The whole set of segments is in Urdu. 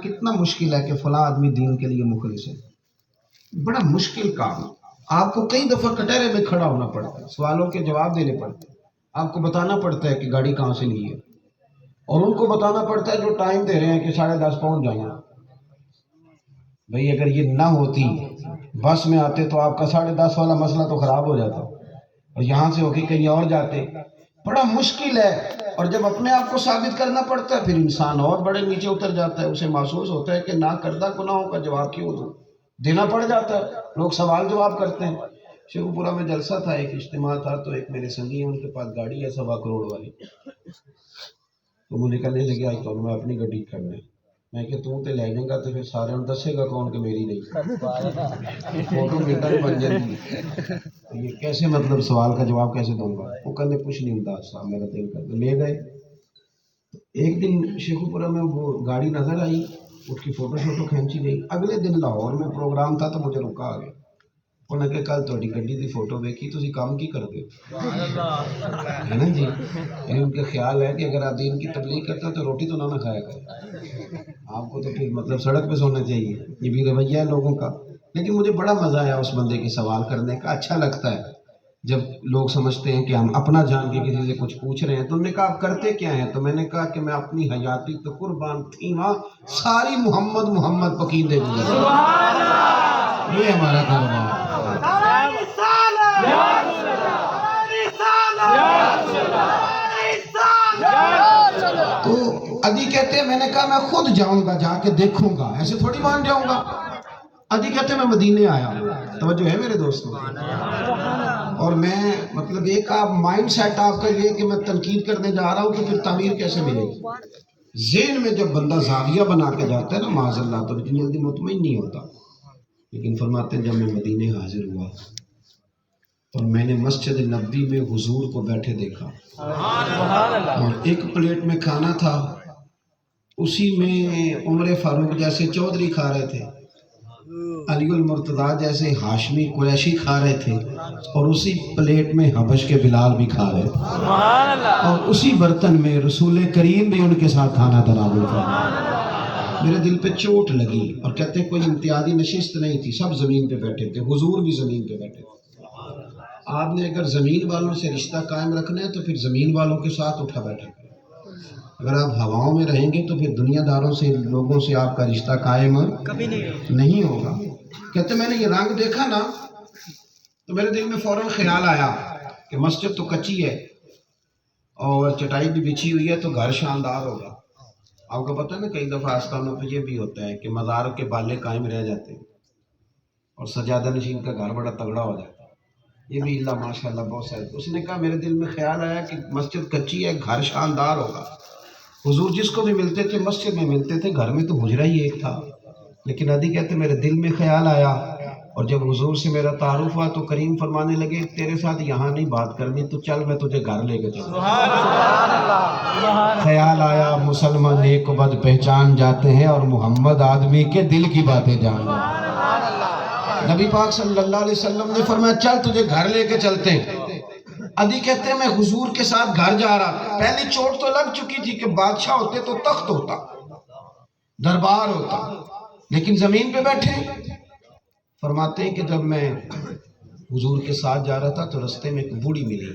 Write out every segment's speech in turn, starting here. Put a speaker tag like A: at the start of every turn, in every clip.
A: کتنا مشکل ہے کہ فلاں آدمی دین کے لیے مخلص ہے، بڑا مشکل کام۔ آپ کو کئی دفعہ کٹہرے میں کھڑا ہونا پڑتا ہے، سوالوں کے جواب دینے پڑتے ہیں، آپ کو بتانا پڑتا ہے کہ گاڑی کہاں سے لی ہے، اور ان کو بتانا پڑتا ہے جو ٹائم دے رہے ہیں کہ 10:30 پہنچ جائیں۔ بھئی اگر یہ نہ ہوتی، بس میں آتے تو آپ کا 10:30 والا مسئلہ تو خراب ہو جاتا، اور یہاں سے ہو کے کہیں اور جاتے، بڑا مشکل ہے۔ اور جب اپنے آپ کو ثابت کرنا پڑتا ہے پھر انسان اور بڑے نیچے اتر جاتا ہے، اسے محسوس ہوتا ہے کہ نہ کردہ گناہوں کا جواب کیوں دوں، دینا پڑ جاتا ہے، لوگ سوال جواب کرتے ہیں۔ شیخو پورہ میں جلسہ تھا، ایک اجتماع تھا، تو ایک میرے سنگی ہیں، ان کے پاس گاڑی ہے 1.25 کروڑ والی، تو مجھے کہنے لگے آج تو میں اپنی گڈی کرنے، میں کہ تو تے لے جائیں گا تو پھر سارے ہم دسے گا کون کہ میری نہیں، فوٹو میٹر بن جاتی ہے، یہ کیسے مطلب سوال کا جواب کیسے دوں گا؟ وہ کہنے کچھ نہیں ہوتا صاحب، میرا دل کرتا، لے گئے۔ ایک دن شیخو پورہ میں وہ گاڑی نظر آئی، اس کی فوٹو شوٹو کھینچی گئی۔ اگلے دن لاہور میں پروگرام تھا تو مجھے رکا آ گیا، انہوں نے کہا کل تھوڑی گڈی دی فوٹو دیکھی، تسی کام کی کر دے ہے نا جی، یعنی ان کا خیال ہے کہ اگر آپ دین کی تبلیغ کرتے ہیں تو روٹی تو نہ کھایا کریں، آپ کو تو پھر مطلب سڑک پہ سونا چاہیے، یہ بھی رویہ ہے لوگوں کا۔ لیکن مجھے بڑا مزہ آیا اس بندے کے سوال کرنے کا، اچھا لگتا ہے جب لوگ سمجھتے ہیں کہ ہم اپنا جان کے کسی سے کچھ پوچھ رہے ہیں۔ تو انہوں نے کہا آپ کرتے کیا ہیں؟ تو میں نے کہا کہ میں اپنی حیاتی تو قربان تھی وہاں ساری محمد پکیندے گزر، یہ ہمارا کاروبار ہے۔ تو ادی کہتے ہیں میں نے کہا میں خود جاؤں گا، جا کے دیکھوں گا، ایسے تھوڑی مان جاؤں گا۔ ادی کہتے ہیں میں مدینے آیا، توجہ ہے میرے دوستوں، اور میں مطلب ایک آپ مائنڈ سیٹ آپ کا یہ کہ میں تنقید کرنے جا رہا ہوں تو پھر تعمیر کیسے ملے گی؟ ذہن میں جب بندہ زاویہ بنا کے جاتا ہے نا معاذ اللہ، تو اتنی جلدی مطمئن نہیں ہوتا۔ لیکن فرماتے ہیں جب میں مدینے حاضر ہوا اور میں نے مسجد نبوی میں حضور کو بیٹھے دیکھا، اور ایک پلیٹ میں کھانا تھا، اسی میں عمر فاروق جیسے چودھری کھا رہے تھے، علی المرتضیٰ جیسے ہاشمی قریشی کھا رہے تھے، اور اسی پلیٹ میں حبش کے بلال بھی کھا رہے تھے، اور اسی برتن میں رسول کریم بھی ان کے ساتھ کھانا تناول تھا۔ میرے دل پہ چوٹ لگی، اور کہتے ہیں کوئی امتیازی نشست نہیں تھی، سب زمین پہ بیٹھے تھے، حضور بھی زمین پہ بیٹھے تھے۔ آپ نے اگر زمین والوں سے رشتہ قائم رکھنا ہے تو پھر زمین والوں کے ساتھ اٹھا بیٹھا کریں۔ اگر آپ ہواؤں میں رہیں گے تو پھر دنیا داروں سے، لوگوں سے آپ کا رشتہ قائم کبھی نہیں ہوگا۔ کہتے میں نے یہ رنگ دیکھا نا تو میرے دل میں فوراً خیال آیا کہ مسجد تو کچی ہے اور چٹائی بھی بچھی ہوئی ہے تو گھر شاندار ہوگا۔ آپ کو پتہ ہے نا کئی دفعہ آستانوں پہ یہ بھی ہوتا ہے کہ مزار کے بالے قائم رہ جاتے ہیں اور سجادہ نشین کا گھر بڑا تگڑا ہو جاتا ہے، یہ بھی اللہ ماشاءاللہ بہت سارے۔ اس نے کہا میرے دل میں خیال آیا کہ مسجد کچی ہے، گھر شاندار ہوگا۔ حضور جس کو بھی ملتے تھے مسجد میں ملتے تھے، گھر میں تو حجرہ ہی ایک تھا۔ لیکن ادی کہتے میرے دل میں خیال آیا، اور جب حضور سے میرا تعارف ہوا تو کریم فرمانے لگے تیرے ساتھ یہاں نہیں بات کرنی، تو چل میں تجھے گھر لے کے چلوں۔ خیال آیا مسلمان نیک و بد پہچان جاتے ہیں، اور محمد آدمی کے دل کی باتیں جان جاتے ہیں۔ نبی پاک صلی اللہ علیہ وسلم نے فرمایا چل تجھے گھر لے کے چلتے ہیں۔ ادی کہتے ہیں میں حضور کے ساتھ گھر جا رہا تھا، پہلی چوٹ تو لگ چکی تھی کہ بادشاہ ہوتے تو تخت ہوتا، دربار ہوتا، لیکن زمین پہ بیٹھے۔ فرماتے ہیں کہ جب میں حضور کے ساتھ جا رہا تھا تو رستے میں ایک بوڑھی ملی،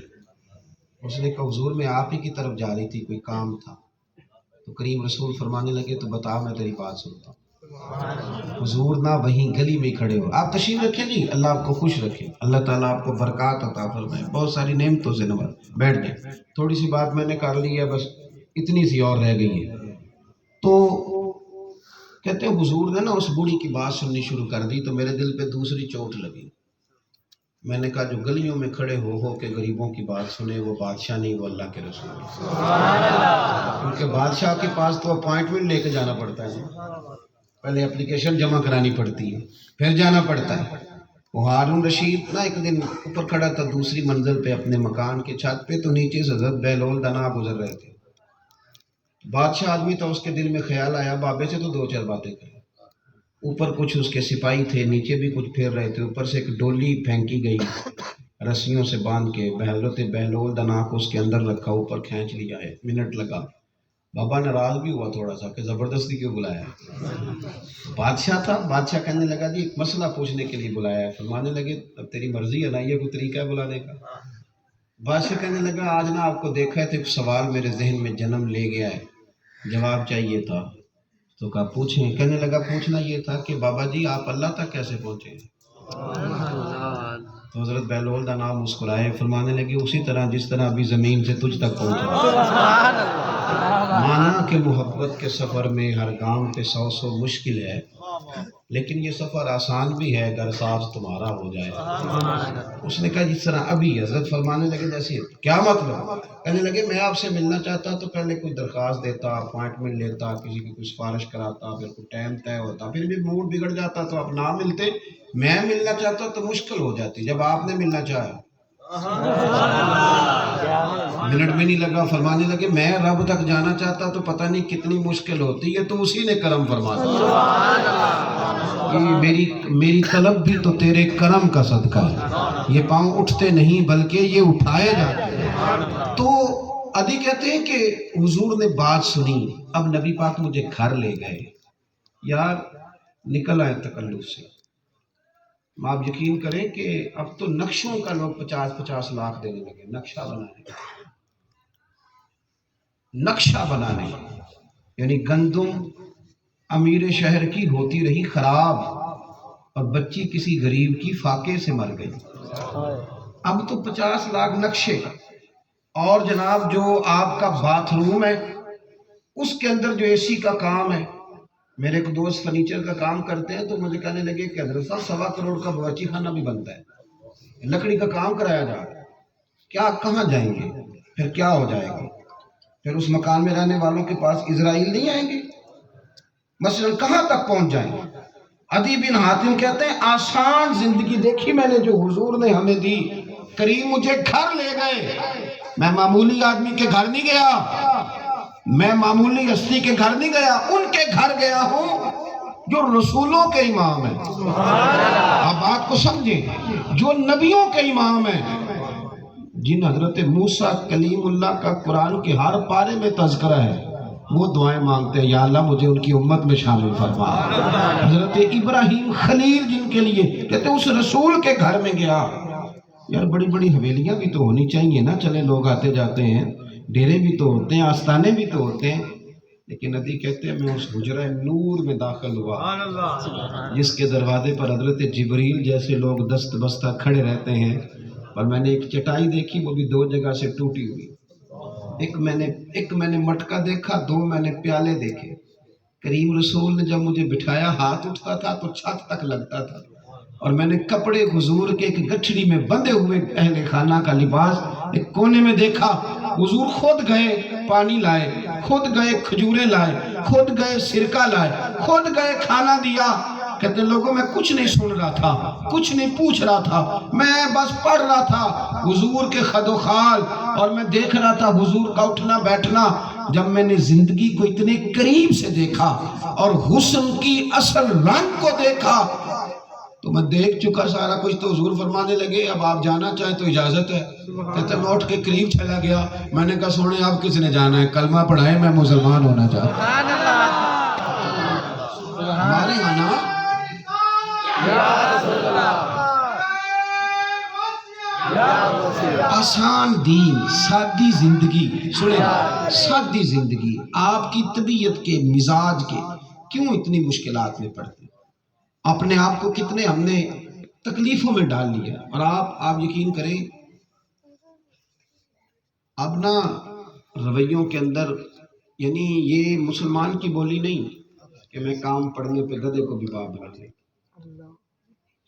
A: اس نے کہا حضور میں آپ ہی کی طرف جا رہی تھی، کوئی کام تھا؟ تو کریم رسول فرمانے لگے تو بتا میں تیری بات سنتا ہوں۔ حضور نہ وہیں گلی میں کھڑے ہو، آپ تشریف رکھیں جی، اللہ آپ کو خوش رکھے، اللہ تعالیٰ آپ کو برکات عطا فرمائے، بہت ساری نعمتوں سے نواز۔ بیٹھ جائیں، تھوڑی سی بات میں نے کر لی ہے، بس اتنی سی اور رہ گئی ہے۔ تو کہتے ہیں حضور نے نا اس بوڑھی کی بات سننی شروع کر دی تو میرے دل پہ دوسری چوٹ لگی۔ میں نے کہا جو گلیوں میں کھڑے ہو کے غریبوں کی بات سنے وہ بادشاہ نہیں، وہ اللہ کے رسول ہے۔ کیونکہ بادشاہ کے پاس تو اپوائنٹمنٹ لے کے جانا پڑتا ہے، پہلے اپلیکیشن جمع کرانی پڑتی ہے، پھر جانا پڑتا ہے۔ وہ ہارون رشید نا ایک دن اوپر کھڑا تھا دوسری منزل پہ اپنے مکان کے چھت پہ، تو نیچے سے حضرت بہلول دنا گزر رہے تھے۔ بادشاہ آدمی تھا، اس کے دل میں خیال آیا بابے سے تو دو چار باتیں کریں۔ اوپر کچھ اس کے سپاہی تھے، نیچے بھی کچھ پھیر رہے تھے، اوپر سے ایک ڈولی پھینکی گئی رسیوں سے باندھ کے، حضرت بہلول دنا کو اس کے اندر رکھا، اوپر کھینچ لیا ہے، منٹ لگا۔ بابا ناراض بھی ہوا تھوڑا سا کہ زبردستی کیوں بلایا. بادشاہ تھا, بادشاہ کہنے لگا جی ایک مسئلہ پوچھنے کے لیے بلایا ہے. فرمانے لگے اب تیری مرضی ہے نا, یہ کوئی طریقہ ہے بلانے کا. بادشاہ کہنے لگا آج نا آپ کو دیکھا ہے تو ایک سوال میرے ذہن میں جنم لے گیا ہے, جواب چاہیے تھا. تو کہا پوچھیں. کہنے لگا پوچھنا یہ تھا کہ بابا جی آپ اللہ تک کیسے پہنچے؟ تو حضرت بہلول دا نام مسکرائے, فرمانے لگے اسی طرح جس طرح ابھی زمین سے تجھ تک پہنچا. مانا کہ محبت کے سفر میں ہر گام پہ 100 مشکل ہے, لیکن یہ سفر آسان بھی ہے اگر ساتھ تمہارا ہو جائے. اس نے کہا جس طرح ابھی. حضرت فرمانے لگے جیسے کیا مطلب؟ کہنے لگے میں آپ سے ملنا چاہتا تو پہلے کوئی درخواست دیتا, اپوائنٹمنٹ لیتا, کسی کی کوئی سفارش کراتا, پھر کوئی ٹائم طے ہوتا, پھر بھی موڈ بگڑ جاتا تو آپ نہ ملتے. میں ملنا چاہتا تو مشکل ہو جاتی, جب آپ نے ملنا چاہا منٹ بھی نہیں لگا. فرمانے لگے میں رب تک جانا چاہتا تو پتہ نہیں کتنی مشکل ہوتی ہے, تو اسی نے کرم فرما دیا. میری طلب بھی تو تیرے کرم کا صدقہ ہے, یہ پاؤں اٹھتے نہیں بلکہ یہ اٹھائے جاتے ہیں. تو ادھی کہتے ہیں کہ حضور نے بات سنی, اب نبی پاک مجھے گھر لے گئے. یار نکل آئے تکلف سے. آپ یقین کریں کہ اب تو نقشوں کا لوگ 50-50 لاکھ دینے لگے نقشہ بنانے. یعنی گندم امیر شہر کی ہوتی رہی خراب اور بچی کسی غریب کی فاقے سے مر گئی. اب تو 50 لاکھ نقشے. اور جناب جو آپ کا باتھ روم ہے اس کے اندر جو اے سی کا کام ہے, میرے ایک دوست فرنیچر کا کام کرتے ہیں تو مجھے کہنے لگے کہ حضرت صاحب 1.25 کروڑ کا باورچی خانہ بھی بنتا ہے, لکڑی کا کام کرایا جا رہا ہے. کیا کہاں جائیں گے پھر, کیا ہو جائے گا پھر؟ اس مکان میں رہنے والوں کے پاس اسرائیل نہیں آئیں گے مثلا, کہاں تک پہنچ جائیں گے؟ عدی بن حاتم کہتے ہیں آسان زندگی دیکھی میں نے جو حضور نے ہمیں دی. کریم مجھے گھر لے گئے, میں معمولی آدمی کے گھر نہیں گیا, میں معمولی ہستی کے گھر نہیں گیا, ان کے گھر گیا ہوں جو رسولوں کے امام ہیں. آپ بات کو سمجھیں, جو نبیوں کے امام ہیں, جن حضرت موسیٰ کلیم اللہ کا قرآن کے ہر پارے میں تذکرہ ہے, وہ دعائیں مانگتے ہیں یا اللہ مجھے ان کی امت میں شامل فرما. حضرت ابراہیم خلیل جن کے لیے کہتے ہیں اس رسول کے گھر میں گیا. یار بڑی بڑی حویلیاں بھی تو ہونی چاہیے نا, چلے لوگ آتے جاتے ہیں, ڈیرے بھی تو ہوتے ہیں, آستانے بھی تو ہوتے ہیں. لیکن ندی کہتے ہیں میں اس حجرہ نور میں داخل ہوا جس کے دروازے پر حضرت جبریل جیسے لوگ دست بستہ کھڑے رہتے ہیں. اور میں نے ایک چٹائی دیکھی, وہ بھی 2 جگہ سے ٹوٹی ہوئی. ایک میں نے مٹکا دیکھا, 2 میں نے پیالے دیکھے. کریم رسول نے جب مجھے بٹھایا ہاتھ اٹھتا تھا تو چھت تک لگتا تھا, اور میں نے کپڑے حضور کے ایک گٹھڑی میں بندھے ہوئے اہل خانہ کا لباس ایک کونے میں دیکھا. حضور خود گئے پانی لائے, خود گئے کھجوریں لائے, خود گئے سرکہ لائے, خود گئے کھانا دیا. کہتے ہیں لوگوں میں کچھ نہیں سن رہا تھا, کچھ نہیں پوچھ رہا تھا, میں بس پڑھ رہا تھا حضور کے خد و خال, اور میں دیکھ رہا تھا حضور کا اٹھنا بیٹھنا. جب میں نے زندگی کو اتنے قریب سے دیکھا اور حسن کی اصل رنگ کو دیکھا تو میں دیکھ چکا سارا کچھ. تو حضور فرمانے لگے اب آپ جانا چاہیں تو اجازت ہے. کہتے ہیں میں اٹھ کے قریب چلا گیا. میں نے کہا سونے آپ کس نے جانا ہے, کلمہ پڑھائے, میں مسلمان ہونا چاہتا ہوں. ہمارے یہاں نا آسان دین, سادی زندگی. سنیں, سادی زندگی آپ کی طبیعت کے مزاج کے کیوں اتنی مشکلات میں پڑتے ہیں؟ اپنے آپ کو کتنے ہم نے تکلیفوں میں ڈال لیا. اور آپ یقین کریں اب نا رویوں کے اندر, یعنی یہ مسلمان کی بولی نہیں کہ میں کام پڑھنے پہ گدھے کو بھی باپ بنا لے.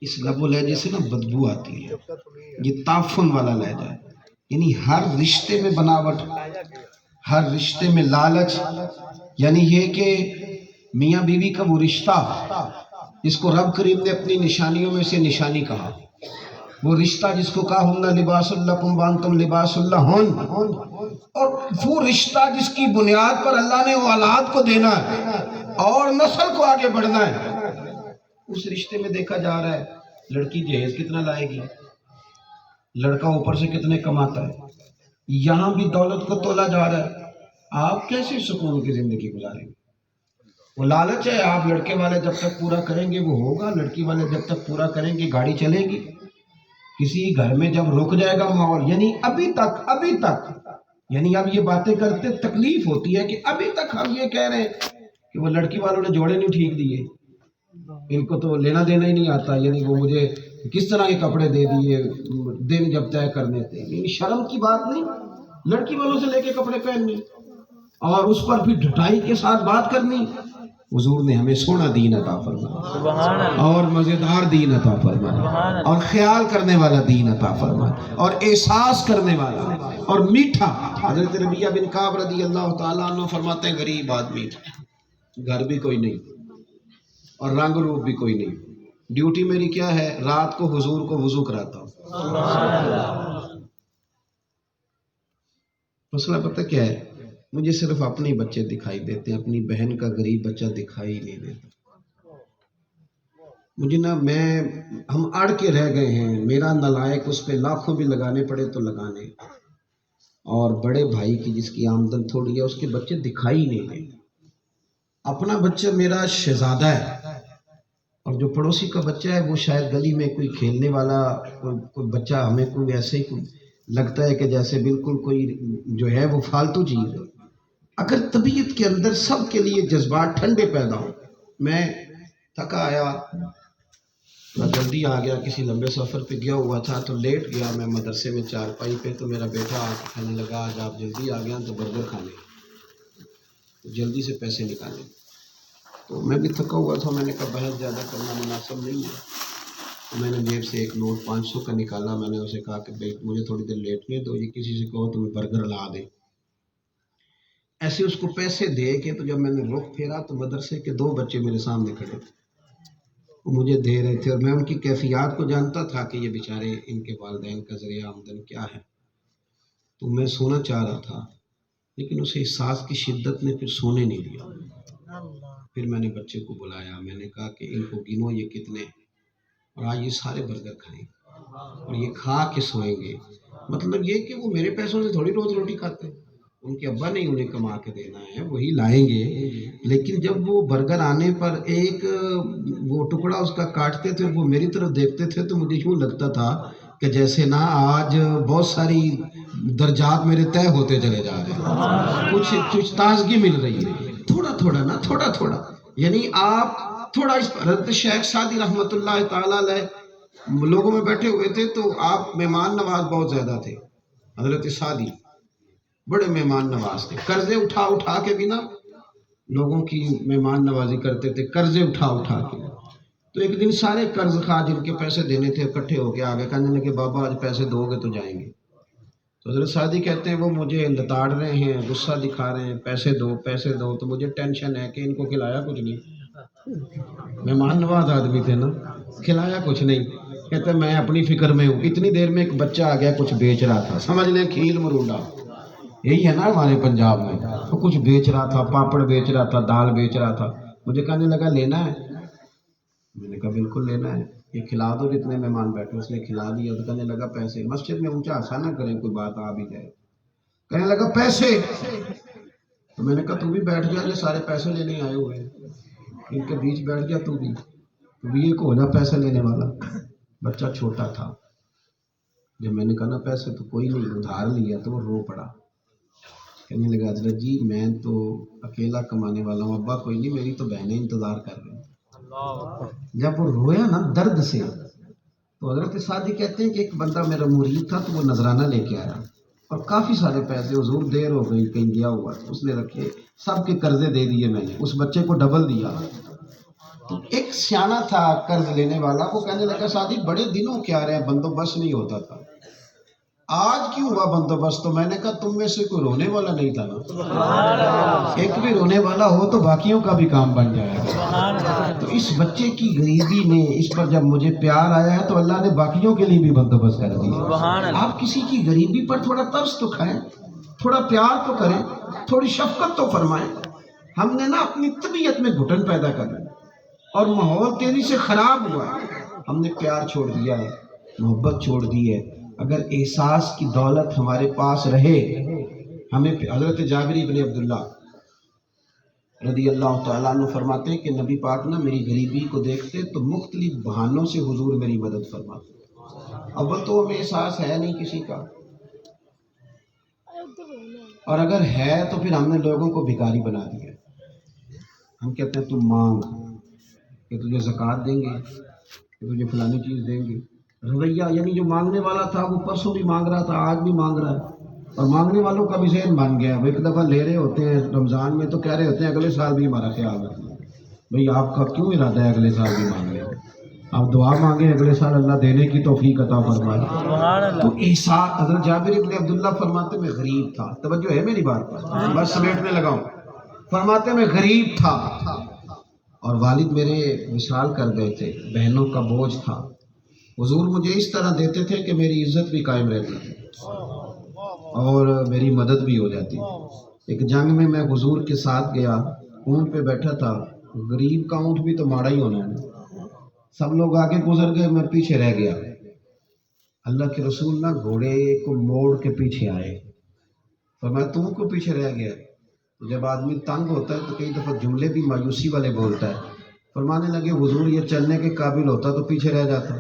A: اس لب و لہجے سے نا بدبو آتی ہے, یہ تعفن والا لہجہ ہے. یعنی ہر رشتے میں بناوٹ, ہر رشتے میں لالچ. یعنی یہ کہ میاں بیوی کا وہ رشتہ جس کو رب کریم نے اپنی نشانیوں میں سے نشانی کہا, وہ رشتہ جس کو کہا ہن لباس لکم وانتم لباس لہن, اور وہ رشتہ جس کی بنیاد پر اللہ نے اولاد کو دینا ہے اور نسل کو آگے بڑھنا ہے. اس رشتے میں دیکھا جا رہا ہے لڑکی جہیز کتنا لائے گی, لڑکا اوپر سے کتنے کماتا ہے. یہاں بھی دولت کو تولا جا رہا ہے. آپ کیسے سکون کی زندگی گزاریں گے؟ وہ لالچ ہے، آپ لڑکے والے جب تک پورا کریں گے وہ ہوگا، لڑکی والے جب تک پورا کریں گے گاڑی چلے گی. کسی گھر میں جب رک جائے گا ماحول، یعنی ابھی تک یعنی اب یہ باتیں کرتے تکلیف ہوتی ہے کہ ابھی تک ہم یہ کہہ رہے ہیں کہ وہ لڑکی والوں نے جوڑے نہیں ٹھیک دیے، ان کو تو لینا دینا ہی نہیں آتا، یعنی وہ مجھے کس طرح کے کپڑے دے دیے دن جب طے کرنے تھے. یعنی شرم کی بات نہیں لڑکی والوں سے لے کے کپڑے پہننے اور اس پر بھی ڈھٹائی کے ساتھ بات کرنی. حضور نے ہمیں سونا دین عطا فرمایا اور مزیدار دین عطا فرمایا اور خیال کرنے والا دین عطا فرمایا اور احساس کرنے والا اور میٹھا. حضرت ربیہ بن کعب رضی اللہ تعالیٰ عنہ فرماتے ہیں غریب آدمی، گھر بھی کوئی نہیں اور رنگ روپ بھی کوئی نہیں، ڈیوٹی میری کیا ہے؟ رات کو حضور کو وضو کراتا ہوں. مسئلہ پتہ کیا ہے؟ مجھے صرف اپنے بچے دکھائی دیتے ہیں، اپنی بہن کا غریب بچہ دکھائی نہیں دیتا. مجھے ہم اڑ کے رہ گئے ہیں، میرا نالائق اس پہ لاکھوں بھی لگانے پڑے تو لگانے، اور بڑے بھائی کی جس کی آمدن تھوڑی ہے اس کے بچے دکھائی نہیں دیتے. اپنا بچہ میرا شہزادہ ہے، اور جو پڑوسی کا بچہ ہے وہ شاید گلی میں کوئی کھیلنے والا کوئی بچہ ہمیں کوئی ایسے ہی کوئی لگتا ہے کہ جیسے بالکل کوئی جو ہے وہ فالتو چیز ہے. اگر طبیعت کے اندر سب کے لیے جذبات ٹھنڈے پیدا ہوں، میں تھکا آیا، جلدی آ گیا، کسی لمبے سفر پہ گیا ہوا تھا تو لیٹ گیا میں مدرسے میں چارپائی پہ، تو میرا بیٹا آ کے کہنے لگا آج آپ جلدی آ گیا تو برگر کھانے، تو جلدی سے پیسے نکالے. تو میں بھی تھکا ہوا تھا، میں نے کہا بحث زیادہ کرنا مناسب نہیں ہے. تو میں نے جیب سے ایک نوٹ 500 کا نکالا، میں نے اسے کہا کہ بھائی مجھے تھوڑی دیر لیٹنے دو، یہ کسی سے کہو تمہیں برگر لا دے. ایسے اس کو پیسے دے کے تو جب میں نے رخ پھیرا تو مدرسے کے 2 بچے میرے سامنے کھڑے تھے، وہ مجھے دے رہے تھے اور میں ان کی کیفیات کو جانتا تھا کہ یہ بیچارے ان کے والدین کا ذریعہ آمدن کیا ہے. تو میں سونا چاہ رہا تھا لیکن اسے احساس کی شدت نے پھر سونے نہیں دیا. پھر میں نے بچے کو بلایا، میں نے کہا کہ ان کو گنو یہ کتنے، اور آج یہ سارے برگر کھائیں اور یہ کھا کے سوئیں گے. مطلب یہ کہ وہ میرے پیسوں سے تھوڑی روز روٹی کھاتے ہیں، ان کے ابا نے انہیں کما کے دینا ہے، وہی لائیں گے. لیکن جب وہ برگر آنے پر ایک وہ ٹکڑا اس کا کاٹتے تھے، وہ میری طرف دیکھتے تھے تو مجھے یوں لگتا تھا کہ جیسے نا آج بہت ساری درجات میرے طے ہوتے چلے جا رہے ہیں، کچھ تازگی مل رہی ہے، تھوڑا تھوڑا. یعنی آپ تھوڑا اس پر حضرت شیخ سعدی رحمۃ اللہ تعالیٰ علیہ لوگوں میں بیٹھے ہوئے تھے تو آپ مہمان نواز بہت زیادہ تھے. حضرت سعدی بڑے مہمان نواز تھے، قرضے اٹھا کے بھی نا لوگوں کی مہمان نوازی کرتے تھے، قرضے اٹھا کے. تو ایک دن سارے قرض خواہ جن کے پیسے دینے تھے اکٹھے ہو کے آگے کہنے لگے بابا آج پیسے دو گے تو جائیں گے. تو حضرت سعدی کہتے ہیں وہ مجھے لتاڑ رہے ہیں، غصہ دکھا رہے ہیں، پیسے دو. تو مجھے ٹینشن ہے کہ ان کو کھلایا کچھ نہیں، مہمان نواز آدمی تھے نا، کھلایا کچھ نہیں. کہتے میں اپنی فکر میں ہوں. اتنی دیر میں ایک بچہ آ گیا کچھ بیچ رہا تھا، سمجھ لیں کھیل مرونڈا، یہی ہے نا ہمارے پنجاب میں. وہ کچھ بیچ رہا تھا، پاپڑ بیچ رہا تھا، دال بیچ رہا تھا. مجھے کہنے لگا لینا ہے؟ میں نے کہا بالکل لینا ہے، یہ کھلا دو جتنے مہمان بیٹھے. اس نے کھلا دیا تو کہنے لگا پیسے. مسجد میں اونچا ہنسا نہ کریں، کوئی بات آ بھی جائے. کہنے لگا پیسے. تو میں نے کہا تو بھی بیٹھ جا، یہ سارے پیسے لینے آئے ہوئے ہیں، ان کے بیچ بیٹھ جا تو بھی ایک ہو جا پیسے لینے والا. بچہ چھوٹا تھا. جب میں نے کہا نا پیسے تو کوئی نہیں، ادھار لیا تو وہ رو پڑا. کہنے لگا حضرت جی میں تو اکیلا کمانے والا ہوں، ابا کوئی نہیں، میری تو بہنیں انتظار کر رہی ہیں. جب وہ رویا نا درد سے تو حضرت سعدی کہتے ہیں کہ ایک بندہ میرا مرید تھا تو وہ نذرانہ لے کے آیا اور کافی سارے پیسے، حضور دیر ہو گئی کہیں گیا ہوا تو اس نے رکھے، سب کے قرضے دے دیے میں نے، اس بچے کو ڈبل دیا. تو ایک سیانہ تھا قرض لینے والا، وہ کہنے لگا سعدی بڑے دنوں کیا رہے بندوبست نہیں ہوتا تھا، آج کیوں ہوا بندوبست؟ تو میں نے کہا تم میں سے کوئی رونے والا نہیں تھا نا، ایک بھی رونے والا ہو تو باقیوں کا بھی کام بن جائے گا. تو اس بچے کی غریبی نے اس پر جب مجھے پیار آیا ہے تو اللہ نے باقیوں کے لیے بھی بندوبست کر دیا. آپ کسی کی غریبی پر تھوڑا ترس تو کھائیں، تھوڑا پیار تو کریں، تھوڑی شفقت تو فرمائیں. ہم نے نا اپنی طبیعت میں گھٹن پیدا کر دی اور ماحول تیزی سے خراب ہوا ہے. ہم نے پیار چھوڑ دیا ہے، محبت چھوڑ دی ہے. اگر احساس کی دولت ہمارے پاس رہے ہمیں حضرت جابر بن عبداللہ رضی اللہ تعالیٰ عنہ فرماتے ہیں کہ نبی پاک نا میری غریبی کو دیکھتے تو مختلف بہانوں سے حضور میری مدد فرماتے۔ اول تو ہمیں احساس ہے نہیں کسی کا، اور اگر ہے تو پھر ہم نے لوگوں کو بھکاری بنا دیا۔ ہم کہتے ہیں تم مانگ کہ تجھے زکوٰۃ دیں گے، کہ تجھے فلانی چیز دیں گے۔ رویہ یعنی جو مانگنے والا تھا وہ پرسوں بھی مانگ رہا تھا، آج بھی مانگ رہا ہے، اور مانگنے والوں کا بھی ذہن بن گیا۔ ایک دفعہ لے رہے ہوتے ہیں رمضان میں تو کہہ رہے ہوتے ہیں اگلے سال بھی ہمارا خیال رکھنا۔ بھئی آپ کا کیوں ارادہ ہے اگلے سال بھی مانگنے؟ آپ دعا مانگیں اگلے سال اللہ دینے کی توفیق عطا فرمائے۔ تو احساس حضرت جابر بن عبداللہ فرماتے میں غریب تھا، توجہ ہے میری بات پر، بس سمیٹنے لگا ہوں۔ فرماتے میں غریب تھا اور والد میرے وصال کر گئے تھے، بہنوں کا بوجھ تھا۔ حضور مجھے اس طرح دیتے تھے کہ میری عزت بھی قائم رہتی تھی اور میری مدد بھی ہو جاتی تھی۔ ایک جنگ میں میں حضور کے ساتھ گیا، اونٹ پہ بیٹھا تھا، غریب کا اونٹ بھی تو ماڑا ہی ہونا ہے، سب لوگ آگے گزر گئے، میں پیچھے رہ گیا۔ اللہ کے رسول نہ گھوڑے کو موڑ کے پیچھے آئے، فرمایا تم کو پیچھے رہ گیا۔ جب آدمی تنگ ہوتا ہے تو کئی دفعہ جملے بھی مایوسی والے بولتا ہے۔ فرمانے لگے حضور یہ چلنے کے قابل ہوتا تو پیچھے رہ جاتا۔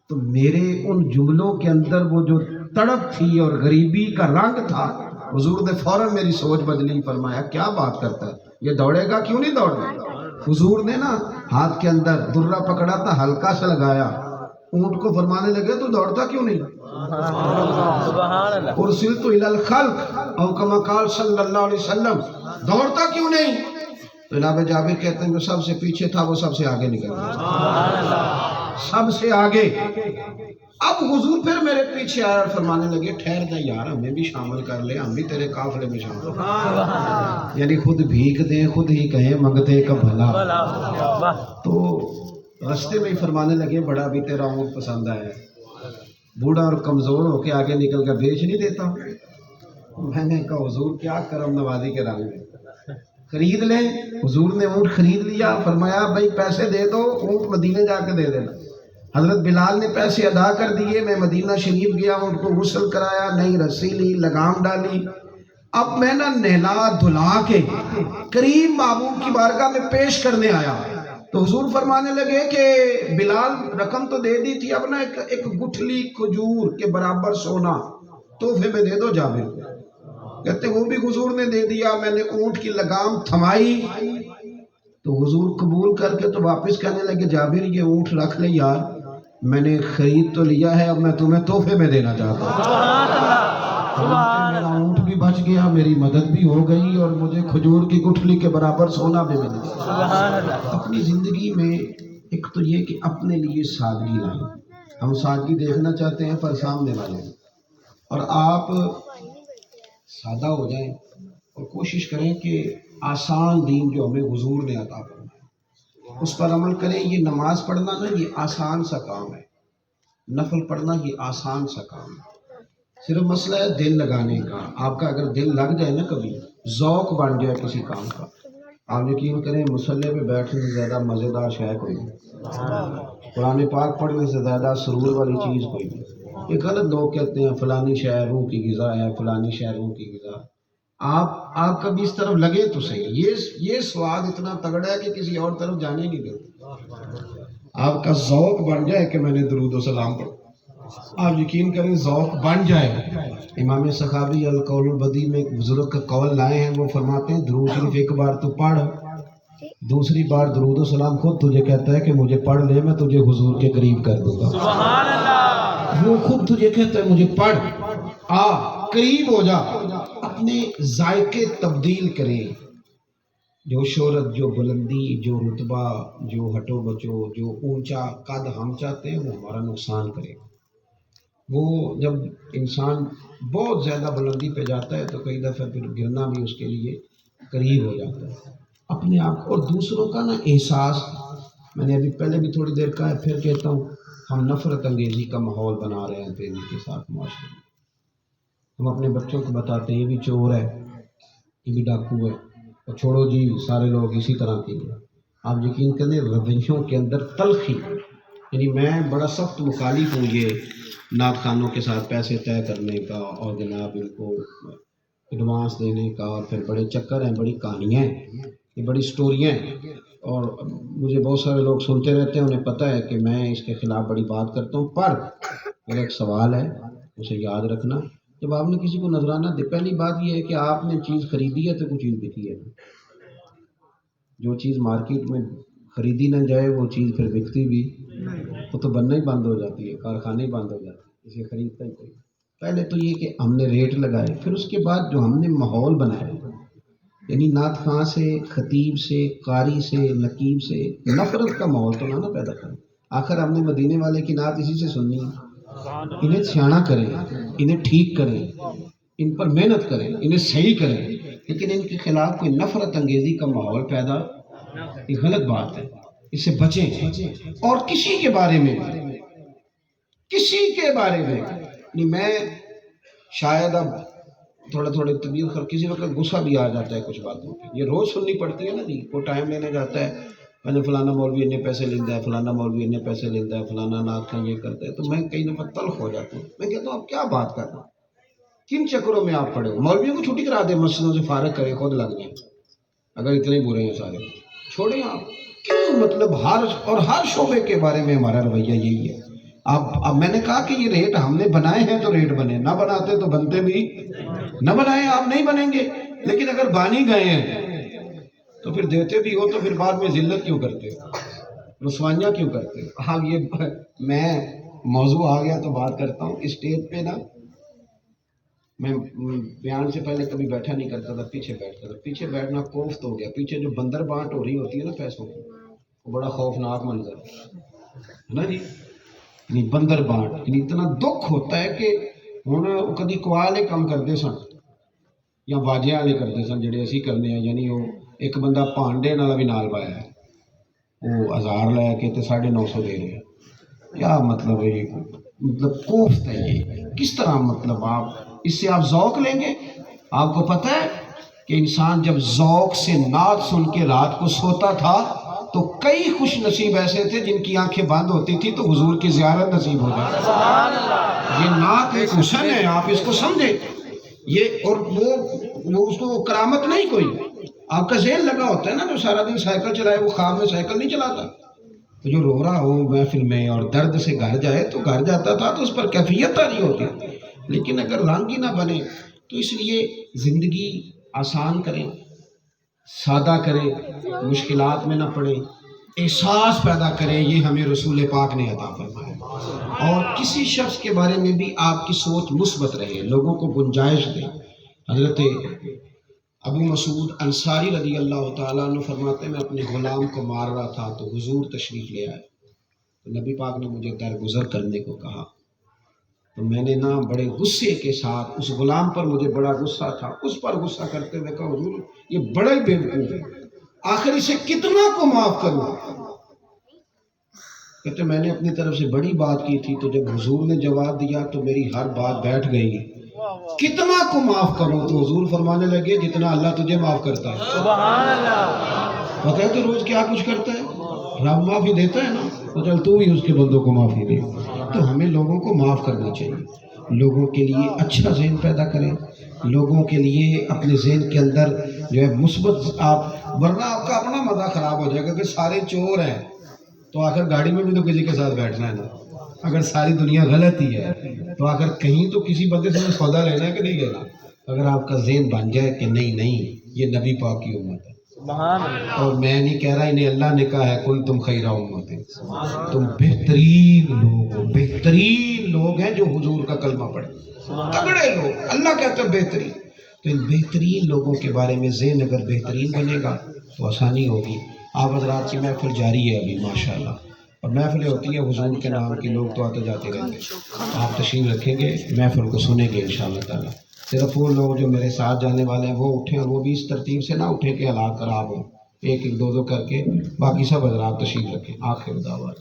A: تو میرے ان جملوں کے اندر وہ جو تڑپ تھی اور غریبی کا رنگ تھا، حضور نے فوراً میری سوچ بدلی، فرمایا کیا بات کرتا ہے، یہ دوڑے گا کیوں نہیں دوڑنا؟ حضور نے نا ہاتھ کے اندر درہ پکڑا تھا، ہلکا سا لگایا، اونٹ کو فرمانے لگے تو دوڑتا کیوں نہیں؟ ارسلت الی الخلق او کما قال صلی اللہ علیہ وسلم، دوڑتا کیوں نہیں؟ جناب جابر کہتے ہیں جو سب سے پیچھے تھا وہ سب سے آگے نکل گیا، سب سے آگے۔ اب حضور پھر میرے پیچھے آیا اور فرمانے لگے ٹھہر جا یار، ہمیں بھی شامل کر لے، ہم بھی تیرے قافلے میں شامل، یعنی خود بھیک دیں، خود ہی کہیں منگتے کا بھلا۔ تو رستے میں ہی فرمانے لگے بڑا بھی تیرا اونٹ پسند آیا ہے، بوڑھا اور کمزور ہو کے آگے نکل کر بیچ نہیں دیتا۔ میں نے کہا حضور کیا کرم نوازی کے رنگ میں، خرید لیں۔ حضور نے اونٹ خرید لیا، فرمایا بھائی پیسے دے دو، اونٹ مدینے جا کے دے دینا۔ حضرت بلال نے پیسے ادا کر دیے، میں مدینہ شریف گیا، اونٹ کو غسل کرایا، نئی رسی لی، لگام ڈالی۔ اب میں نہ نہلا دھلا کے کریم محبوب کی بارگاہ میں پیش کرنے آیا تو حضور فرمانے لگے کہ بلال رقم تو دے دی تھی، اب نا ایک گٹھلی کھجور کے برابر سونا تحفے میں دے دو جابر کو۔ کہتے وہ بھی حضور نے دے دیا، میں نے اونٹ کی لگام تھمائی تو حضور قبول کر کے تو واپس کہنے لگے جابر یہ اونٹ رکھ لے یار، میں نے خرید تو لیا ہے، اب میں تمہیں تحفے میں دینا چاہتا ہوں۔ میرا اونٹ بھی بچ گیا، میری مدد بھی ہو گئی اور مجھے کھجور کی گٹھلی کے برابر سونا بھی مل گیا۔ اپنی زندگی میں ایک تو یہ کہ اپنے لیے سادگی لائیں، ہم سادگی دیکھنا چاہتے ہیں پر سامنے والے، اور آپ سادہ ہو جائیں اور کوشش کریں کہ آسان دین جو ہمیں حضور نے عطا فرمایا اس پر عمل کریں۔ یہ نماز پڑھنا نا یہ آسان سا کام ہے، نفل پڑھنا یہ آسان سا کام ہے، صرف مسئلہ ہے دل لگانے کا۔ آپ کا اگر دل لگ جائے نا، کبھی ذوق بن جائے کسی کام کا، آپ یقین کریں مصلی پہ بیٹھنے سے زیادہ مزیدار شے کوئی نہیں، قرآن پاک پڑھنے سے زیادہ سرور والی چیز کوئی نہیں۔ یہ غلط لوگ کہتے ہیں فلانی شے روح کی غذا ہے، فلانی شے روح کی غذا۔ آپ کبھی اس طرف لگے تو صحیح، یہ سواد اتنا تگڑا ہے کہ کسی اور طرف جانے نہیں دیتا۔ آپ کا ذوق بن جائے کہ میں نے درود و سلام پڑھا، آپ یقین کریں ذوق بن جائے۔ امام سخاوی القول البدیع میں ایک بزرگ کا قول لائے ہیں، وہ فرماتے ہیں درود شریف ایک بار تو پڑھ، دوسری بار درود و سلام خود تجھے کہتا ہے کہ مجھے پڑھ لے، میں تجھے حضور کے قریب کر دوں گا۔ سبحان اللہ، وہ خود تجھے کہتا ہے مجھے پڑھ، آ قریب ہو جا۔ اپنے ذائقے تبدیل کریں، جو شہرت، جو بلندی، جو رتبہ، جو ہٹو بچو، جو اونچا قد ہم چاہتے ہیں وہ ہمارا نقصان کرے گا۔ وہ جب انسان بہت زیادہ بلندی پہ جاتا ہے تو کئی دفعہ پھر گرنا بھی اس کے لیے قریب ہو جاتا ہے۔ اپنے آپ اور دوسروں کا نا احساس، میں نے ابھی پہلے بھی تھوڑی دیر کہا ہے پھر کہتا ہوں، ہم نفرت انگیزی کا ماحول بنا رہے ہیں تیزی کے ساتھ معاشرے میں۔ ہم اپنے بچوں کو بتاتے ہیں یہ بھی چور ہے، یہ بھی ڈاکو ہے، اور چھوڑو جی سارے لوگ اسی طرح کے ہیں۔ آپ یقین کریں رویوں کے اندر تلخی، یعنی میں بڑا سخت مخالف ہوں یہ نعت خوانوں کے ساتھ پیسے طے کرنے کا اور جناب ان کو ایڈوانس دینے کا، اور پھر بڑے چکر ہیں، بڑی کہانیاں ہیں، یہ بڑی سٹوریاں ہیں، اور مجھے بہت سارے لوگ سنتے رہتے ہیں، انہیں پتہ ہے کہ میں اس کے خلاف بڑی بات کرتا ہوں، پر میرا ایک سوال ہے، اسے یاد رکھنا، جب آپ نے کسی کو نذرانہ دے، پہلی بات یہ ہے کہ آپ نے چیز خریدی ہے تو کوئی چیز بکی ہے، جو چیز مارکیٹ میں خریدی نہ جائے وہ چیز پھر بکتی بھی، وہ تو بننا ہی بند ہو جاتی ہے، کارخانے ہی بند ہو جاتے ہیں، اسے خریدتا ہی کوئی۔ پہلے تو یہ کہ ہم نے ریٹ لگائے، پھر اس کے بعد جو ہم نے ماحول بنایا، یعنی نعت خواں سے، خطیب سے، قاری سے، نقیب سے نفرت کا ماحول تو نہ پیدا کریں۔ آخر ہم نے مدینے والے کی نعت اسی سے سننی ہے، انہیں سیاںا کریں، انہیں ٹھیک کریں، ان پر محنت کریں، انہیں صحیح کریں، لیکن ان کے خلاف کوئی نفرت انگیزی کا ماحول پیدا، یہ غلط بات ہے، اس سے بچیں۔ اور کسی کے بارے میں نہیں، میں شاید اب تھوڑا طبیعت خراب، کسی وقت غصہ بھی آ جاتا ہے کچھ باتوں پہ، یہ روز سننی پڑتی ہے نا جی، وہ ٹائم لینے جاتا ہے، میں نے فلانا مولوی اتنے پیسے لیتا ہے، فلانا مولوی اتنے پیسے لیتا ہے، فلانا نعت خواں یہ کرتا ہے، تو میں کئی دفعہ تلخ ہو جاتا ہوں، میں کہتا ہوں آپ کیا بات کر رہے ہو، کن چکروں میں آپ پڑے ہو؟ مولویوں کو چھٹی کرا دیں، مسجدوں سے فارغ کریں، خود لگ جائیں، اگر اتنے برے ہیں سارے چھوڑیں آپ، کیوں؟ مطلب ہر شعبے کے بارے میں ہمارا رویہ یہی ہے۔ اب میں نے کہا کہ یہ ریٹ ہم نے بنائے ہیں تو ریٹ بنے، نہ بناتے تو بنتے بھی نہ، بنائے آپ نہیں بنیں گے، لیکن اگر بانی گئے ہیں تو پھر دیتے بھی ہو تو پھر بعد میں ذلت کیوں کرتے ہو، رسوائیاں کیوں کرتے ہو؟ ہاں، یہ میں موضوع آ گیا تو بات کرتا ہوں، اسٹیج پہ نا میں بیان سے پہلے کبھی بیٹھا نہیں کرتا تھا، پیچھے بیٹھتا تھا، پیچھے بیٹھنا کوفت ہو گیا، پیچھے جو بندر بانٹ ہو رہی ہوتی ہے نا پیسوں کی، وہ بڑا خوفناک منظر ہے نا جی، یعنی بندر بانٹ، یعنی اتنا دکھ ہوتا ہے کہ ہوں کدی کوالے کم کرتے سن یا باجے والے کرتے سن جڑے اسی کرنے ہیں، یعنی وہ ایک بندہ پانڈے والا بھی نال پایا ہے، وہ 1000 لے کے تے 950 دے رہے ہیں، کیا مطلب ہے؟ یہ مطلب کوفت ہے، یہ کس طرح؟ مطلب آپ اس سے آپ ذوق لیں گے؟ آپ کو پتہ ہے کہ انسان جب ذوق سے نعت سن کے رات کو سوتا تھا تو کئی خوش نصیب ایسے تھے جن کی آنکھیں بند ہوتی تھی تو حضور کی زیارت نصیب ہو جاتی۔ یہ نعت ایک حسن ہے، آپ اس کو سمجھیں، یہ اور وہ اس کو کرامت نہیں کوئی، آپ کا ذہن لگا ہوتا ہے نا، جو سارا دن سائیکل چلائے وہ خواب میں سائیکل نہیں چلاتا، تو جو رو رہا ہو محفل میں اور درد سے گھر جائے تو گھر جاتا تھا تو اس پر کیفیت تاری ہوتی، لیکن اگر رنگ ہی نہ بنے تو اس لیے زندگی آسان کریں، سادہ کریں، مشکلات میں نہ پڑیں، احساس پیدا کریں، یہ ہمیں رسول پاک نے عطا فرمایا۔ اور کسی شخص کے بارے میں بھی آپ کی سوچ مثبت رہے، لوگوں کو گنجائش دیں۔ حضرت ابو مسعود انصاری رضی اللہ تعالیٰ عنہ فرماتے ہیں، میں اپنے غلام کو مار رہا تھا تو حضور تشریف لے آئے، تو نبی پاک نے مجھے درگزر کرنے کو کہا، تو میں نے نا بڑے غصے کے ساتھ، اس غلام پر مجھے بڑا غصہ تھا، اس پر غصہ کرتے ہوئے کہا، حضور یہ بڑا ہی بیوقوف ہے، آخر اسے کتنا کو معاف کروں؟ کہتے میں نے اپنی طرف سے بڑی بات کی تھی، تو جب حضور نے جواب دیا تو میری ہر بات بیٹھ گئی، کتنا کو معاف کروں؟ تو حضور فرمانے لگے جتنا اللہ تجھے معاف کرتا ہے۔ سبحان اللہ! پتہ ہے تو روز کیا کچھ کرتا ہے، رب معافی دیتا ہے نا، تو چل تو بھی اس کے بندوں کو معافی دے۔ تو ہمیں لوگوں کو معاف کرنا چاہیے، لوگوں کے لیے اچھا ذہن پیدا کریں، لوگوں کے لیے اپنے ذہن کے اندر جو ہے مثبت، آپ ورنہ آپ کا اپنا مزہ خراب ہو جائے گا کہ سارے چور ہیں تو آخر گاڑی میں بھی تو کسی کے ساتھ بیٹھنا ہے نا، اگر ساری دنیا غلط ہی ہے تو آخر کہیں تو کسی بندے سے سودا لینا ہے کہ نہیں لینا۔ اگر آپ کا ذہن بن جائے کہ نہیں یہ نبی پاک کی امت ہے، اور میں نہیں کہہ رہا، انہیں اللہ نے کہا ہے کنتم خیر امت، تم بہترین لوگ ہیں جو حضور کا کلمہ پڑھیں، تگڑے لوگ، اللہ کہتا ہے بہترین۔ تو ان بہترین لوگوں کے بارے میں ذہن اگر بہترین بنے گا تو آسانی ہوگی۔ آپ حضرات کی محفل جاری ہے ابھی ماشاءاللہ، اور محفلیں ہوتی ہیں حضور کے نام کی، لوگ تو آتے جاتے رہتے ہیں، آپ تشریف رکھیں گے، محفل کو سنیں گے انشاءاللہ تعالیٰ۔ صرف وہ لوگ جو میرے ساتھ جانے والے ہیں وہ اٹھیں، اور وہ بھی اس ترتیب سے نہ اٹھیں کہ حالات خراب ہوں، ایک ایک دو کر کے، باقی سب حضرات تشریف رکھیں۔ آخر دعوات